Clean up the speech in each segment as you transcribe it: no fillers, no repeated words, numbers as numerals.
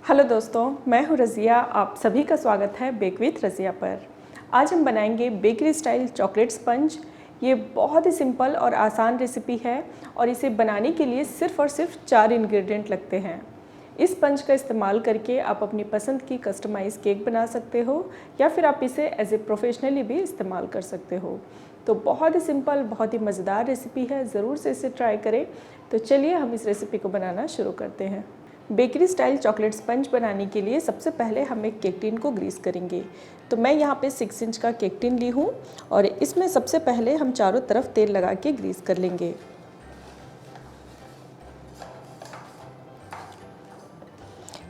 Hello दोस्तों, मैं हूँ रज़िया। आप सभी का स्वागत है बेक विथ रज़िया पर। आज हम बनाएंगे बेकरी स्टाइल चॉकलेट स्पंज। ये बहुत ही सिंपल और आसान रेसिपी है और इसे बनाने के लिए सिर्फ़ और सिर्फ 4 इंग्रेडिएंट लगते हैं। इस स्पंज का इस्तेमाल करके आप अपनी पसंद की कस्टमाइज़ केक बना सकते हो या फिर आप इसे एज ए प्रोफेशनली भी इस्तेमाल कर सकते हो। तो बहुत ही सिंपल, बहुत ही मज़ेदार रेसिपी है, ज़रूर से इसे ट्राई करें। तो चलिए हम इस रेसिपी को बनाना शुरू करते हैं। बेकरी स्टाइल चॉकलेट स्पंज बनाने के लिए सबसे पहले हम एक केक टिन को ग्रीस करेंगे। तो मैं यहाँ पे 6 इंच का केक टिन ली हूँ और इसमें सबसे पहले हम चारों तरफ तेल लगा के ग्रीस कर लेंगे।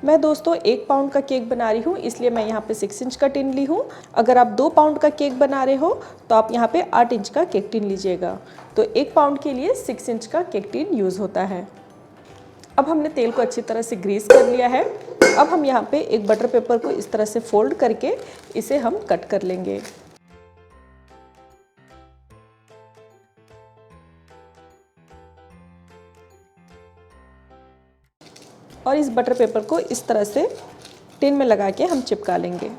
मैं दोस्तों 1 पाउंड का केक बना रही हूँ, इसलिए मैं यहाँ पे 6 इंच का टिन ली हूँ। अगर आप 2 पाउंड का केक बना रहे हो तो आप यहाँ पे 8 इंच का केक टिन लीजिएगा। तो 1 पाउंड के लिए 6 इंच का केक टिन यूज़ होता है। अब हमने तेल को अच्छी तरह से ग्रीस कर लिया है। अब हम यहाँ पे एक बटर पेपर को इस तरह से फोल्ड करके इसे हम कट कर लेंगे। और इस बटर पेपर को इस तरह से टिन में लगा के हम चिपका लेंगे।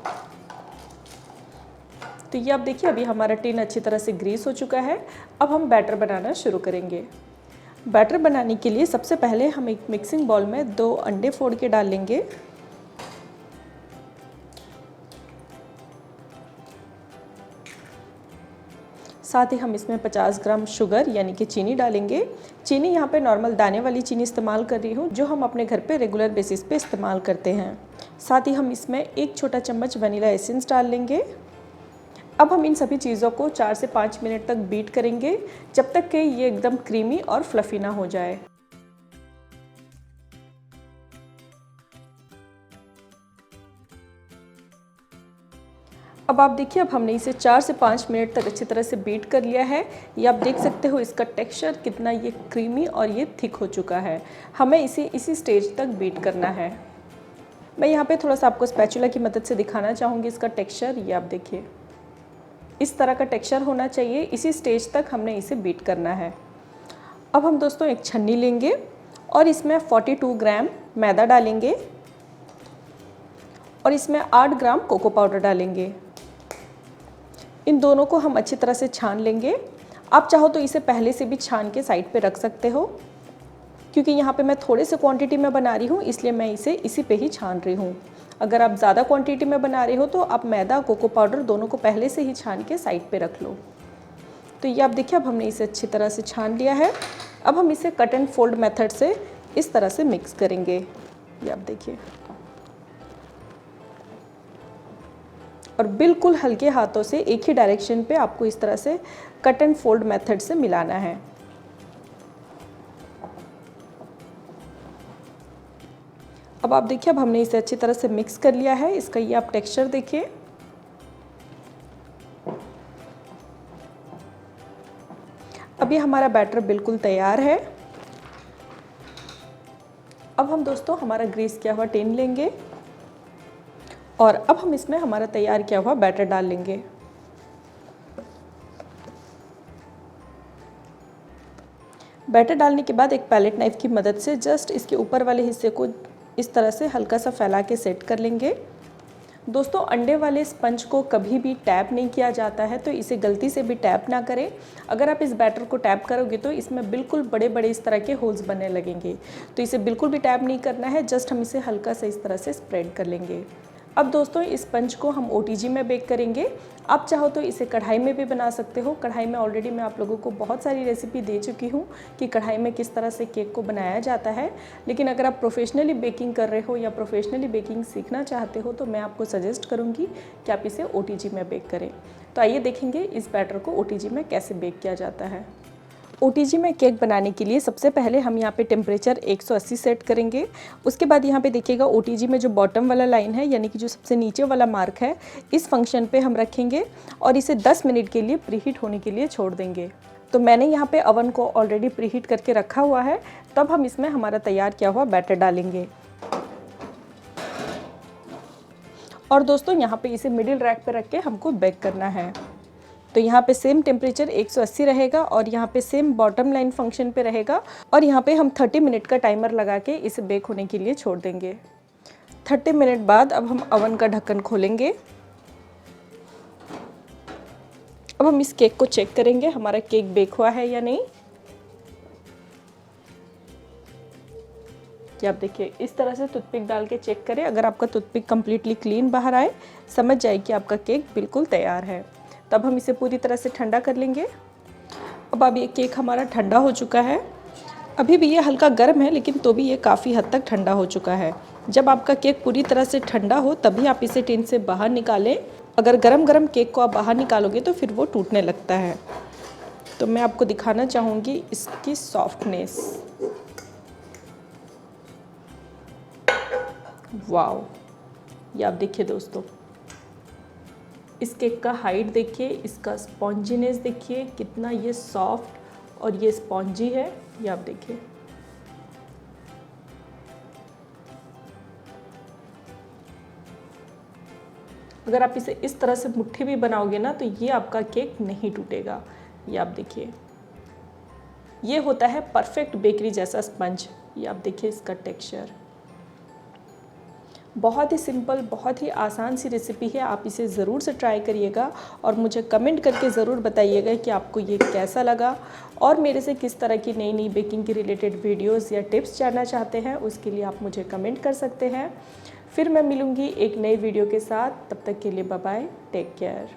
तो ये आप देखिए, अभी हमारा टिन अच्छी तरह से ग्रीस हो चुका है। अब हम बैटर बनाना शुरू करेंगे। बैटर बनाने के लिए सबसे पहले हम एक मिक्सिंग बाउल में 2 अंडे फोड़ के डाल लेंगे। साथ ही हम इसमें 50 ग्राम शुगर यानी कि चीनी डालेंगे। चीनी यहाँ पे नॉर्मल दाने वाली चीनी इस्तेमाल कर रही हूँ, जो हम अपने घर पे रेगुलर बेसिस पे इस्तेमाल करते हैं। साथ ही हम इसमें 1 छोटा चम्मच वनीला एसेंस डाल लेंगे। अब हम इन सभी चीज़ों को 4 से 5 मिनट तक बीट करेंगे, जब तक कि ये एकदम क्रीमी और फ्लफ़ी ना हो जाए। अब आप देखिए, अब हमने इसे 4 से 5 मिनट तक अच्छी तरह से बीट कर लिया है। ये आप देख सकते हो इसका टेक्सचर कितना ये क्रीमी और ये थिक हो चुका है। हमें इसे इसी स्टेज तक बीट करना है। मैं यहाँ पे थोड़ा सा आपको स्पैचुला की मदद से दिखाना चाहूँगी इसका टेक्सचर। ये आप देखिए, इस तरह का टेक्सचर होना चाहिए। इसी स्टेज तक हमने इसे बीट करना है। अब हम दोस्तों एक छन्नी लेंगे और इसमें 42 ग्राम मैदा डालेंगे और इसमें 8 ग्राम कोको पाउडर डालेंगे। इन दोनों को हम अच्छी तरह से छान लेंगे। आप चाहो तो इसे पहले से भी छान के साइड पे रख सकते हो, क्योंकि यहाँ पे मैं थोड़े से क्वांटिटी में बना रही हूँ, इसलिए मैं इसे इसी पे ही छान रही हूँ। अगर आप ज़्यादा क्वांटिटी में बना रहे हो तो आप मैदा कोको पाउडर दोनों को पहले से ही छान के साइड पे रख लो। तो ये आप देखिए, अब हमने इसे अच्छी तरह से छान लिया है। अब हम इसे कट एंड फोल्ड मेथड से इस तरह से मिक्स करेंगे। ये आप देखिए, और बिल्कुल हल्के हाथों से एक ही डायरेक्शन पे आपको इस तरह से कट एंड फोल्ड मेथड से मिलाना है। अब आप देखिए, अब हमने इसे अच्छी तरह से मिक्स कर लिया है। इसका ये आप टेक्सचर देखिए। अब ये हमारा बैटर बिल्कुल तैयार है। अब हम दोस्तों हमारा ग्रीस किया हुआ टिन लेंगे और अब हम इसमें हमारा तैयार किया हुआ बैटर डाल लेंगे। बैटर डालने के बाद एक पैलेट नाइफ की मदद से जस्ट इसके ऊपर वाले हिस्से को इस तरह से हल्का सा फैला के सेट कर लेंगे। दोस्तों, अंडे वाले स्पंज को कभी भी टैप नहीं किया जाता है, तो इसे गलती से भी टैप ना करें। अगर आप इस बैटर को टैप करोगे तो इसमें बिल्कुल बड़े बड़े इस तरह के होल्स बनने लगेंगे। तो इसे बिल्कुल भी टैप नहीं करना है, जस्ट हम इसे हल्का सा इस तरह से स्प्रेड कर लेंगे। अब दोस्तों, इस स्पंज को हम ओटीजी में बेक करेंगे। आप चाहो तो इसे कढ़ाई में भी बना सकते हो। कढ़ाई में ऑलरेडी मैं आप लोगों को बहुत सारी रेसिपी दे चुकी हूँ कि कढ़ाई में किस तरह से केक को बनाया जाता है। लेकिन अगर आप प्रोफेशनली बेकिंग कर रहे हो या प्रोफेशनली बेकिंग सीखना चाहते हो तो मैं आपको सजेस्ट करूँगी कि आप इसे ओटीजी में बेक करें। तो आइए देखेंगे इस बैटर को ओटीजी में कैसे बेक किया जाता है। ओटीजी में केक बनाने के लिए सबसे पहले हम यहाँ पे टेम्परेचर 180 सेट करेंगे। उसके बाद यहाँ पे देखिएगा, ओटीजी में जो बॉटम वाला लाइन है यानी कि जो सबसे नीचे वाला मार्क है, इस फंक्शन पे हम रखेंगे और इसे 10 मिनट के लिए प्रीहीट होने के लिए छोड़ देंगे। तो मैंने यहाँ पे अवन को ऑलरेडी प्रीहीट करके रखा हुआ है। तब हम इसमें हमारा तैयार किया हुआ बैटर डालेंगे और दोस्तों यहाँ पे इसे मिडिल रैक पे रख के हमको बेक करना है। तो यहाँ पे सेम टेम्परेचर 180 रहेगा और यहाँ पे सेम बॉटम लाइन फंक्शन पे रहेगा और यहाँ पे हम 30 मिनट का टाइमर लगा के इसे बेक होने के लिए छोड़ देंगे। 30 मिनट बाद अब हम ओवन का ढक्कन खोलेंगे। अब हम इस केक को चेक करेंगे हमारा केक बेक हुआ है या नहीं। कि आप देखिए इस तरह से टूथपिक डाल के चेक करें। अगर आपका टूथपिक कम्प्लीटली क्लीन बाहर आए, समझ जाए कि आपका केक बिल्कुल तैयार है। तब हम इसे पूरी तरह से ठंडा कर लेंगे। अब ये केक हमारा ठंडा हो चुका है। अभी भी ये हल्का गर्म है, लेकिन तो भी ये काफ़ी हद तक ठंडा हो चुका है। जब आपका केक पूरी तरह से ठंडा हो तभी आप इसे टिन से बाहर निकालें। अगर गरम गरम केक को आप बाहर निकालोगे तो फिर वो टूटने लगता है। तो मैं आपको दिखाना चाहूँगी इसकी सॉफ्टनेस। वाओ, ये आप देखिए दोस्तों, इस केक का हाइट देखिए, इसका स्पॉन्जीनेस देखिए, कितना ये सॉफ्ट और ये स्पॉन्जी है। ये आप देखिए। अगर आप इसे इस तरह से मुट्ठी भी बनाओगे ना तो ये आपका केक नहीं टूटेगा। ये आप देखिए, ये होता है परफेक्ट बेकरी जैसा स्पंज। ये आप देखिए इसका टेक्सचर। बहुत ही सिंपल, बहुत ही आसान सी रेसिपी है। आप इसे ज़रूर से ट्राई करिएगा और मुझे कमेंट करके ज़रूर बताइएगा कि आपको ये कैसा लगा। और मेरे से किस तरह की नई नई बेकिंग के रिलेटेड वीडियोस या टिप्स जानना चाहते हैं, उसके लिए आप मुझे कमेंट कर सकते हैं। फिर मैं मिलूँगी एक नई वीडियो के साथ। तब तक के लिए बाय बाय, टेक केयर।